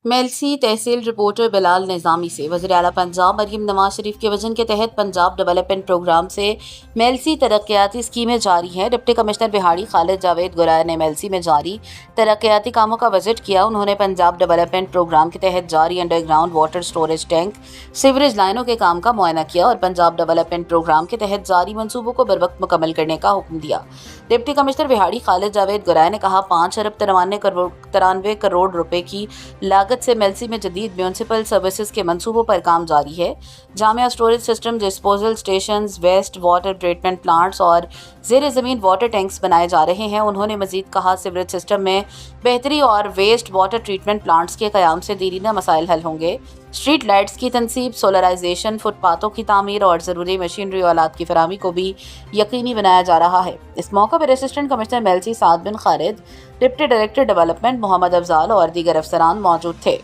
میلسی تحصیل reporter بلال نظامی سے وزیر اعلیٰ پنجاب مریم نواز شریف کے وژن کے تحت پنجاب ڈیولپمنٹ پروگرام سے میلسی ترقیاتی اسکیمیں جاری ہیں۔ ڈپٹی کمشنر بہاڑی خالد جاوید گرائے نے میلسی میں جاری ترقیاتی کاموں کا وزٹ کیا۔ انہوں نے پنجاب ڈیولپمنٹ پروگرام کے تحت جاری under ground water storage tank, sewerage لائنوں کے کام کا معائنہ کیا اور پنجاب ڈیولپمنٹ پروگرام کے تحت جاری منصوبوں کو بروقت مکمل کرنے کا حکم دیا۔ ڈپٹی کمشنر بہاڑی خالد جاوید گرائے نے کہا 5 ارب 93 کروڑ روپے کی لاگت سے میلسی میں جدید میونسپل سروسز کے منصوبوں پر کام جاری ہے۔ جامع storage system, disposal stations, waste water treatment plants اور زیر زمین واٹر ٹینکس بنائے جا رہے ہیں۔ انہوں نے مزید کہا سیوریج سسٹم میں بہتری اور ویسٹ واٹر ٹریٹمنٹ پلانٹس کے قیام سے دیرینہ مسائل حل ہوں گے۔ اسٹریٹ لائٹس کی تنصیب، سولرائزیشن، فٹ پاتھوں کی تعمیر اور ضروری مشینری اور آلات کی فراہمی کو بھی یقینی بنایا جا رہا ہے۔ اس موقع پر اسسٹنٹ کمشنر میلسی سعد بن خالد، ڈپٹی ڈائریکٹر ڈیولپمنٹ محمد افضال اور دیگر افسران موجود تھے۔